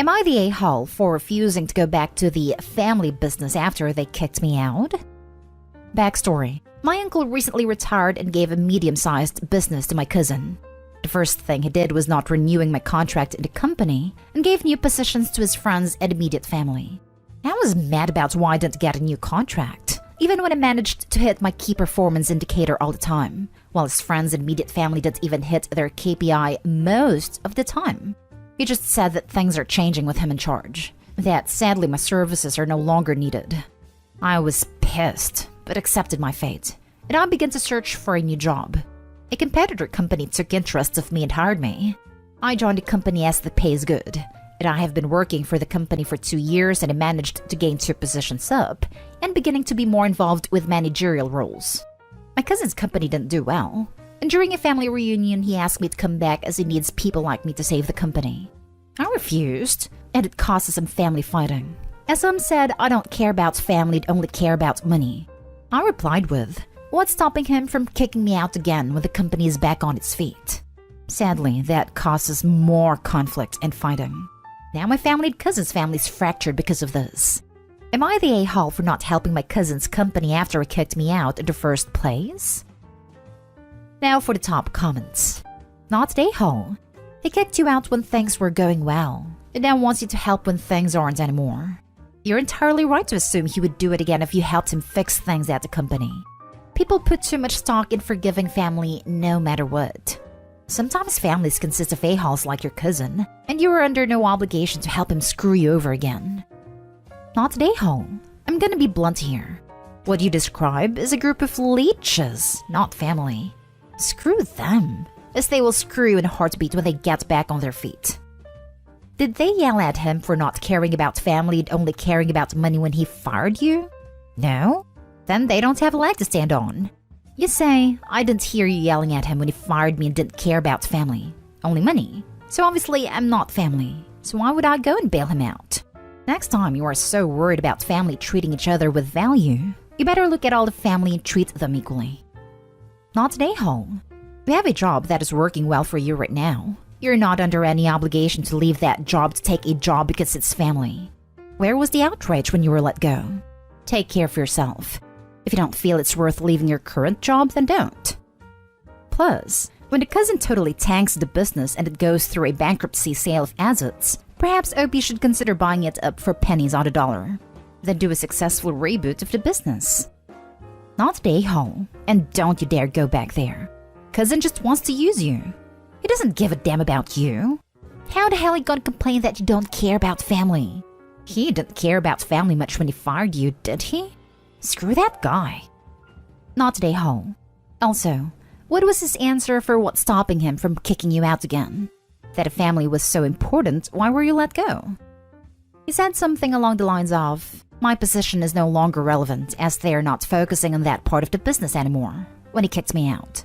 Am I the a-hole for refusing to go back to the family business after they kicked me out? Backstory. My uncle recently retired and gave a medium-sized business to my cousin. The first thing he did was not renewing my contract in the company and gave new positions to his friends and immediate family. I was mad about why I didn't get a new contract, even when I managed to hit my key performance indicator all the time, while his friends and immediate family didn't even hit their KPI most of the time. He just said that things are changing with him in charge, that sadly my services are no longer needed. I was pissed, but accepted my fate, and I began to search for a new job. A competitor company took interest of me and hired me. I joined the company as the pay is good, and I have been working for the company for 2 years, and I managed to gain 2 positions up and beginning to be more involved with managerial roles. My cousin's company didn't do well, and during a family reunion he asked me to come back as he needs people like me to save the company. I refused, and it caused some family fighting. As some said, I don't care about family, I only care about money. I replied with, what's stopping him from kicking me out again when the company is back on its feet? Sadly, that causes more conflict and fighting. Now my family and cousin's family's fractured because of this. Am I the a-hole for not helping my cousin's company after he kicked me out in the first place? Now for the top comments. Not the a-hole. He kicked you out when things were going well, and now wants you to help when things aren't anymore. You're entirely right to assume he would do it again if you helped him fix things at the company. People put too much stock in forgiving family no matter what. Sometimes families consist of a-holes like your cousin, and you are under no obligation to help him screw you over again. Not the a-hole. I'm gonna be blunt here. What you describe is a group of leeches, not family. Screw them, as they will screw you in a heartbeat when they get back on their feet. Did they yell at him for not caring about family and only caring about money when he fired you? No? Then they don't have a leg to stand on. You say, I didn't hear you yelling at him when he fired me and didn't care about family. Only money. So obviously I'm not family. So why would I go and bail him out? Next time you are so worried about family treating each other with value, you better look at all the family and treat them equally. Not an a-hole. You have a job that is working well for you right now. You're not under any obligation to leave that job to take a job because it's family. Where was the outrage when you were let go? Take care of yourself. If you don't feel it's worth leaving your current job, then don't. Plus, when the cousin totally tanks the business and it goes through a bankruptcy sale of assets, perhaps OP should consider buying it up for pennies on the dollar. Then do a successful reboot of the business. Not the a-hole, and don't you dare go back there. Cousin just wants to use you. He doesn't give a damn about you. How the hell are you gonna complain that you don't care about family? He didn't care about family much when he fired you, did he? Screw that guy. Not the a-hole. Also, what was his answer for what's stopping him from kicking you out again? That a family was so important, why were you let go? He said something along the lines of, my position is no longer relevant as they are not focusing on that part of the business anymore, when he kicked me out.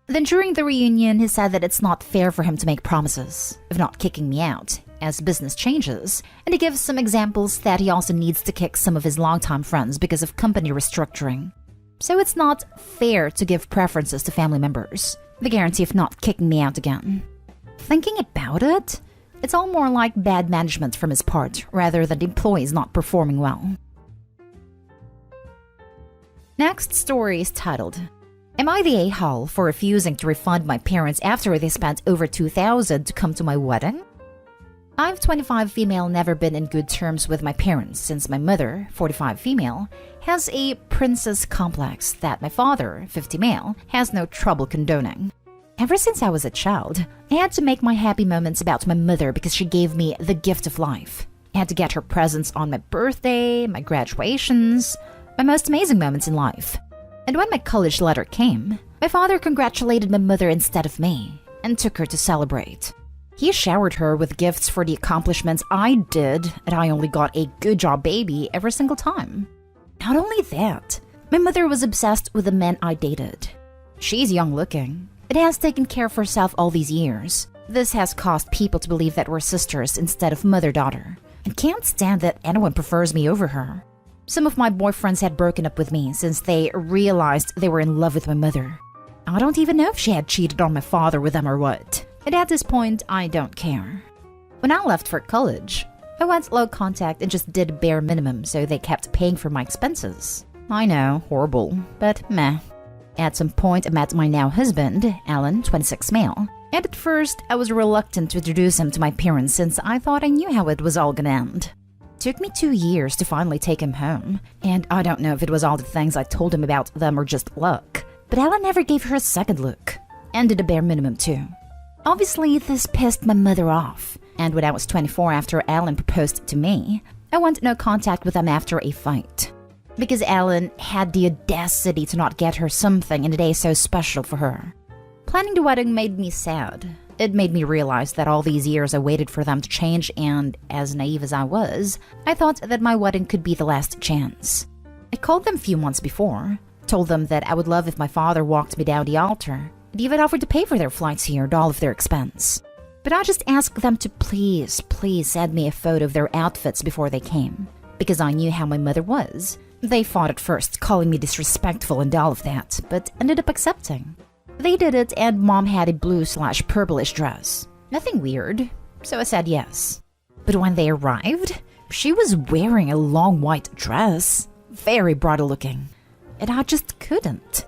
Then during the reunion, he said that it's not fair for him to make promises of not kicking me out as business changes, and he gives some examples that he also needs to kick some of his longtime friends because of company restructuring. So it's not fair to give preferences to family members, the guarantee of not kicking me out again. Thinking about it, it's all more like bad management from his part rather than the employees not performing well. Next story is titled, Am I the a-hole for refusing to refund my parents after they spent over $2,000 to come to my wedding? I'm 25 female, never been in good terms with my parents since my mother, 45 female, has a princess complex that my father, 50 male, has no trouble condoning. Ever since I was a child, I had to make my happy moments about my mother because she gave me the gift of life. I had to get her presents on my birthday, my graduations, my most amazing moments in life. And when my college letter came, my father congratulated my mother instead of me and took her to celebrate. He showered her with gifts for the accomplishments I did, and I only got a good job baby every single time. Not only that, my mother was obsessed with the men I dated. She's young looking and has taken care of herself all these years. This has caused people to believe that we're sisters instead of mother-daughter, and can't stand that anyone prefers me over her. Some of my boyfriends had broken up with me since they realized they were in love with my mother. I don't even know if she had cheated on my father with them or what. And at this point, I don't care. When I left for college, I went low contact and just did bare minimum, so they kept paying for my expenses. I know, horrible, but meh. At some point, I met my now husband, Alan, 26 male. And at first, I was reluctant to introduce him to my parents since I thought I knew how it was all gonna end. Took me 2 years to finally take him home, and I don't know if it was all the things I told him about them or just luck, but Alan never gave her a second look, and did a bare minimum too. Obviously, this pissed my mother off, and when I was 24 after Alan proposed to me, I went no contact with them after a fight. Because Alan had the audacity to not get her something in a day so special for her. Planning the wedding made me sad. It made me realize that all these years I waited for them to change, and as naive as I was, I thought that my wedding could be the last chance. I called them a few months before, told them that I would love if my father walked me down the altar, and even offered to pay for their flights here at all of their expense. But I just asked them to please send me a photo of their outfits before they came, because I knew how my mother was. They fought at first, calling me disrespectful and all of that, but ended up accepting. They did it, and Mom had a blue/purplish dress. Nothing weird, so I said yes. But when they arrived, she was wearing a long white dress, very bridal looking, and I just couldn't.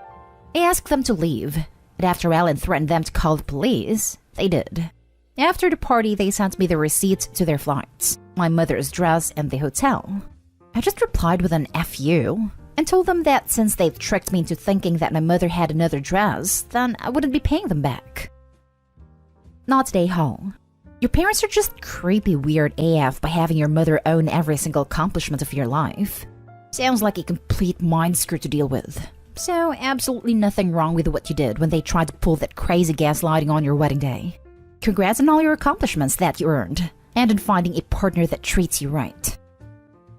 I asked them to leave, but after Alan threatened them to call the police, they did. After the party, they sent me the receipts to their flights, my mother's dress, and the hotel. I just replied with an F you, and told them that since they'd tricked me into thinking that my mother had another dress, then I wouldn't be paying them back. Not day hall. Your parents are just creepy weird AF by having your mother own every single accomplishment of your life. Sounds like a complete mind screw to deal with. So absolutely nothing wrong with what you did when they tried to pull that crazy gaslighting on your wedding day. Congrats on all your accomplishments that you earned, and in finding a partner that treats you right.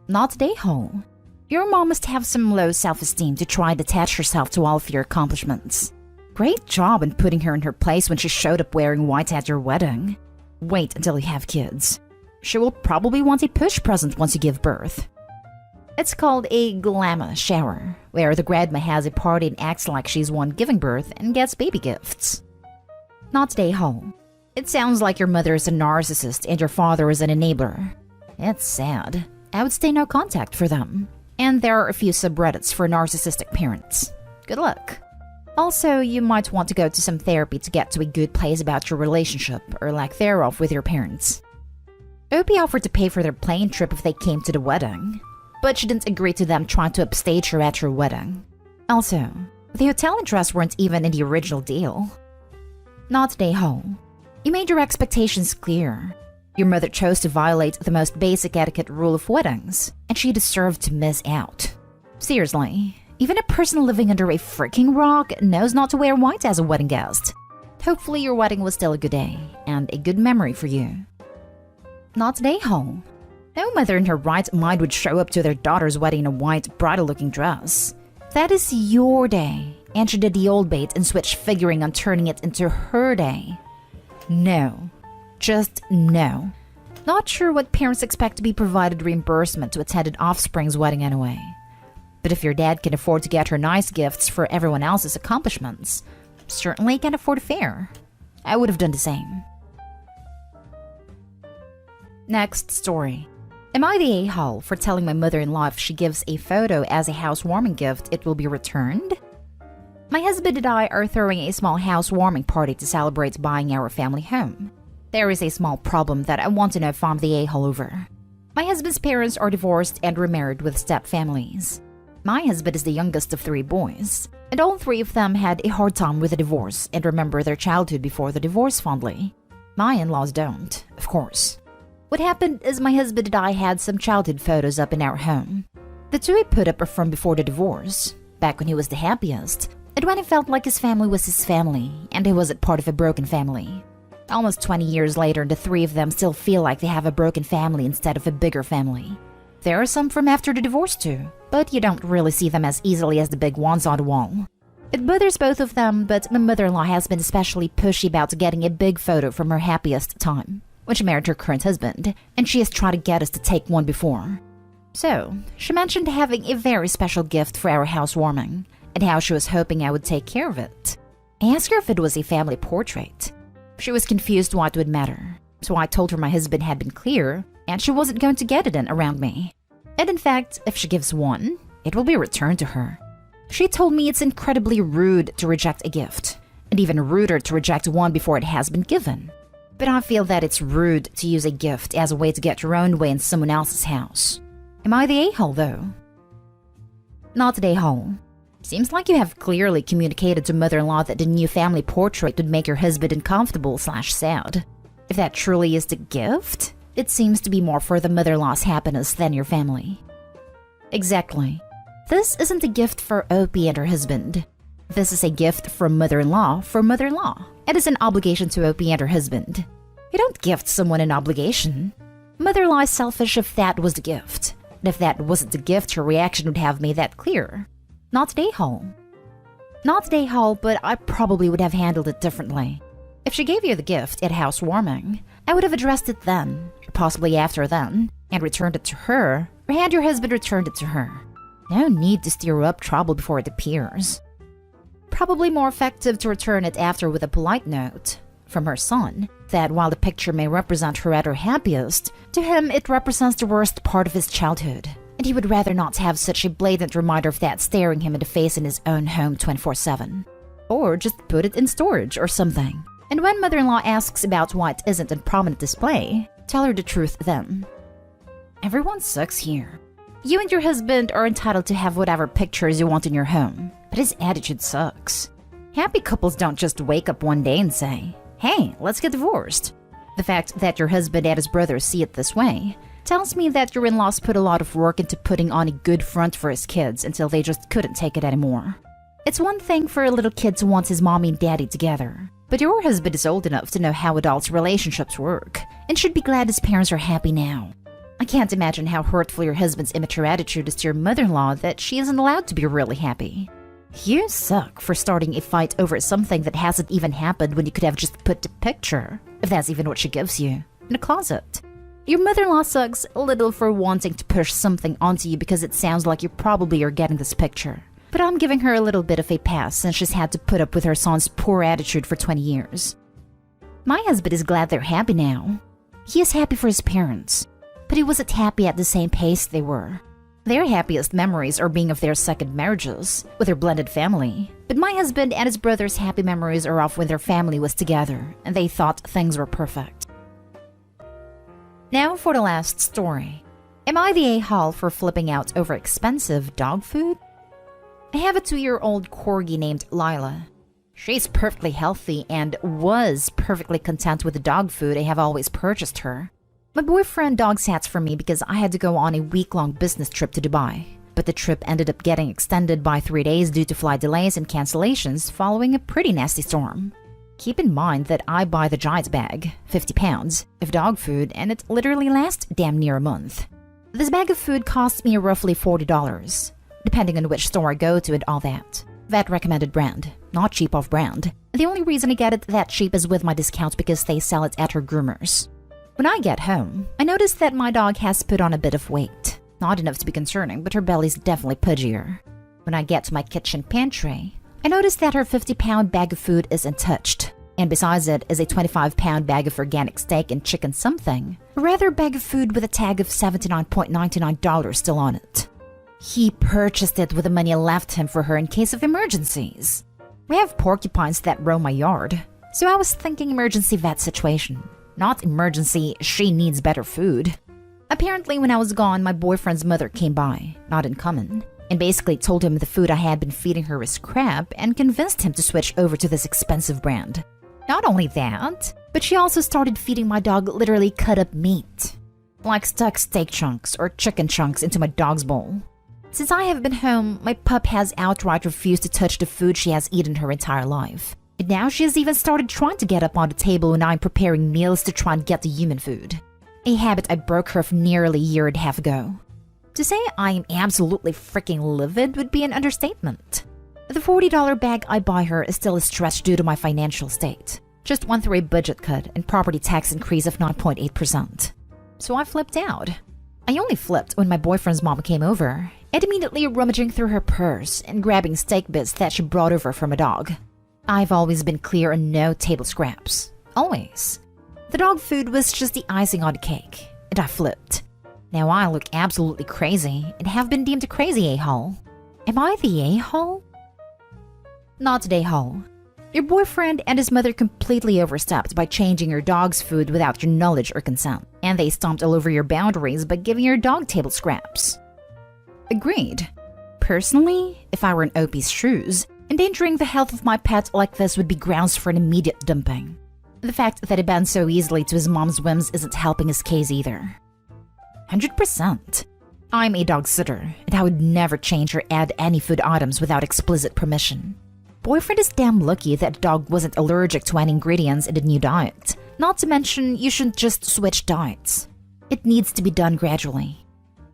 Not day hall. Your mom must have some low self-esteem to try and attach herself to all of your accomplishments. Great job in putting her in her place when she showed up wearing white at your wedding. Wait until you have kids. She will probably want a push present once you give birth. It's called a glamour shower, where the grandma has a party and acts like she's one giving birth and gets baby gifts. Not day hall. It sounds like your mother is a narcissist and your father is an enabler. It's sad. I would stay no contact for them. And there are a few subreddits for narcissistic parents. Good luck. Also, you might want to go to some therapy to get to a good place about your relationship, or lack thereof, with your parents. Opie offered to pay for their plane trip if they came to the wedding, but she didn't agree to them trying to upstage her at her wedding. Also, the hotel and dress weren't even in the original deal. Not day home. You made your expectations clear. Your mother chose to violate the most basic etiquette rule of weddings, and she deserved to miss out. Seriously, even a person living under a freaking rock knows not to wear white as a wedding guest. Hopefully your wedding was still a good day, and a good memory for you. Not day home. No mother in her right mind would show up to their daughter's wedding in a white, bridal-looking dress. That is your day, and she did the old bait and switched figuring on turning it into her day. No. Just no. Not sure what parents expect to be provided reimbursement to attend an offspring's wedding anyway. But if your dad can afford to get her nice gifts for everyone else's accomplishments, certainly can afford a fare. I would have done the same. Next story. Am I the a-hole for telling my mother-in-law if she gives a photo as a housewarming gift, it will be returned? My husband and I are throwing a small housewarming party to celebrate buying our family home. There is a small problem that I want to know if I'm the a-hole over. My husband's parents are divorced and remarried with step-families. My husband is the youngest of 3 boys, and all 3 of them had a hard time with a divorce and remember their childhood before the divorce fondly. My in-laws don't, of course. What happened is my husband and I had some childhood photos up in our home. The 2 he put up are from before the divorce, back when he was the happiest, and when he felt like his family was his family, and he wasn't part of a broken family. Almost 20 years later, the 3 of them still feel like they have a broken family instead of a bigger family. There are some from after the divorce too, but you don't really see them as easily as the big ones on the wall. It bothers both of them, but my mother-in-law has been especially pushy about getting a big photo from her happiest time, when she married her current husband, and she has tried to get us to take one before. So, she mentioned having a very special gift for our housewarming, and how she was hoping I would take care of it. I asked her if it was a family portrait. She was confused why it would matter, so I told her my husband had been clear and she wasn't going to get it in around me. And in fact, if she gives one, it will be returned to her. She told me it's incredibly rude to reject a gift, and even ruder to reject one before it has been given. But I feel that it's rude to use a gift as a way to get your own way in someone else's house. Am I the a-hole, though? Not the a-hole. Seems like you have clearly communicated to mother-in-law that the new family portrait would make your husband uncomfortable/sad. If that truly is the gift, it seems to be more for the mother-in-law's happiness than your family. Exactly. This isn't a gift for Opie and her husband. This is a gift from mother-in-law for mother-in-law. It is an obligation to Opie and her husband. You don't gift someone an obligation. Mother-in-law is selfish if that was the gift. And if that wasn't the gift, her reaction would have made that clear. Not the a-hole. Not the a-hole, but I probably would have handled it differently. If she gave you the gift at housewarming, I would have addressed it then, possibly after then, and returned it to her, or had your husband returned it to her. No need to stir up trouble before it appears. Probably more effective to return it after with a polite note from her son that while the picture may represent her at her happiest, to him it represents the worst part of his childhood, and he would rather not have such a blatant reminder of that staring him in the face in his own home 24/7. Or just put it in storage or something. And when mother-in-law asks about why it isn't in prominent display, tell her the truth then. Everyone sucks here. You and your husband are entitled to have whatever pictures you want in your home, but his attitude sucks. Happy couples don't just wake up one day and say, "Hey, let's get divorced." The fact that your husband and his brothers see it this way tells me that your in-laws put a lot of work into putting on a good front for his kids until they just couldn't take it anymore. It's one thing for a little kid to want his mommy and daddy together, but your husband is old enough to know how adults' relationships work and should be glad his parents are happy now. I can't imagine how hurtful your husband's immature attitude is to your mother-in-law that she isn't allowed to be really happy. You suck for starting a fight over something that hasn't even happened when you could have just put the picture, if that's even what she gives you, in a closet. Your mother-in-law sucks a little for wanting to push something onto you because it sounds like you probably are getting this picture. But I'm giving her a little bit of a pass since she's had to put up with her son's poor attitude for 20 years. My husband is glad they're happy now. He is happy for his parents, but he wasn't happy at the same pace they were. Their happiest memories are being of their second marriages, with their blended family. But my husband and his brother's happy memories are of when their family was together, and they thought things were perfect. Now for the last story. Am I the a-hole for flipping out over expensive dog food? I have a 2-year-old corgi named Lila. She's perfectly healthy and was perfectly content with the dog food I have always purchased her. My boyfriend dog sats for me because I had to go on a week-long business trip to Dubai, but the trip ended up getting extended by 3 days due to flight delays and cancellations following a pretty nasty storm. Keep in mind that I buy the giant bag, 50 pounds, of dog food and it literally lasts damn near a month. This bag of food costs me roughly $40, depending on which store I go to and all that. Vet recommended brand, not cheap off brand. The only reason I get it that cheap is with my discount because they sell it at her groomers. When I get home, I notice that my dog has put on a bit of weight. Not enough to be concerning, but her belly's definitely pudgier. When I get to my kitchen pantry, I notice that her 50-pound bag of food is untouched. And besides it is a 25-pound bag of organic steak and chicken something. A rather bag of food with a tag of $79.99 still on it. He purchased it with the money I left him for her in case of emergencies. We have porcupines that roam my yard, so I was thinking emergency vet situation. Not emergency, she needs better food. Apparently when I was gone, my boyfriend's mother came by, not uncommon, and basically told him the food I had been feeding her was crap and convinced him to switch over to this expensive brand. Not only that, but she also started feeding my dog literally cut up meat. Like stuck steak chunks or chicken chunks into my dog's bowl. Since I have been home, my pup has outright refused to touch the food she has eaten her entire life. And now she has even started trying to get up on the table when I'm preparing meals to try and get the human food. A habit I broke her of nearly a year and a half ago. To say I am absolutely freaking livid would be an understatement. The $40 bag I buy her is still a stretch due to my financial state. Just went through a budget cut and property tax increase of 9.8%. So I flipped out. I only flipped when my boyfriend's mom came over and immediately rummaging through her purse and grabbing steak bits that she brought over from a dog. I've always been clear on no table scraps. Always. The dog food was just the icing on the cake. and I flipped. Now I look absolutely crazy and have been deemed a crazy a-hole. Am I the a-hole? Not the a-hole. Your boyfriend and his mother completely overstepped by changing your dog's food without your knowledge or consent, and they stomped all over your boundaries by giving your dog table scraps. Agreed. Personally, if I were in Opie's shoes, endangering the health of my pet like this would be grounds for an immediate dumping. The fact that he bends so easily to his mom's whims isn't helping his case either. 100%. I'm a dog sitter, and I would never change or add any food items without explicit permission. Boyfriend is damn lucky that dog wasn't allergic to any ingredients in the new diet. Not to mention, you shouldn't just switch diets. It needs to be done gradually.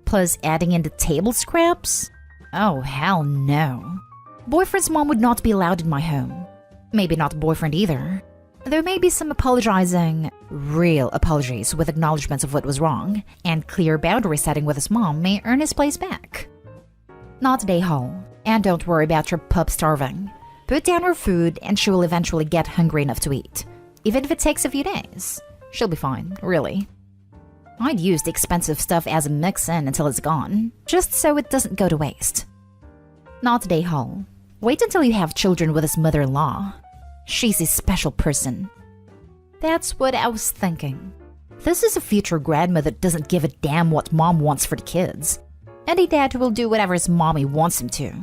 Plus, adding in the table scraps? Oh, hell no. Boyfriend's mom would not be allowed in my home. Maybe not boyfriend either. There may be some apologizing, real apologies with acknowledgements of what was wrong, and clear boundary setting with his mom may earn his place back. Not day hole, and don't worry about your pup starving. Put down her food and she will eventually get hungry enough to eat. Even if it takes a few days. She'll be fine, really. I'd use the expensive stuff as a mix-in until it's gone, just so it doesn't go to waste. Not day hole. Wait until you have children with his mother-in-law. She's a special person. That's what I was thinking. This is a future grandma that doesn't give a damn what mom wants for the kids. And a dad who will do whatever his mommy wants him to.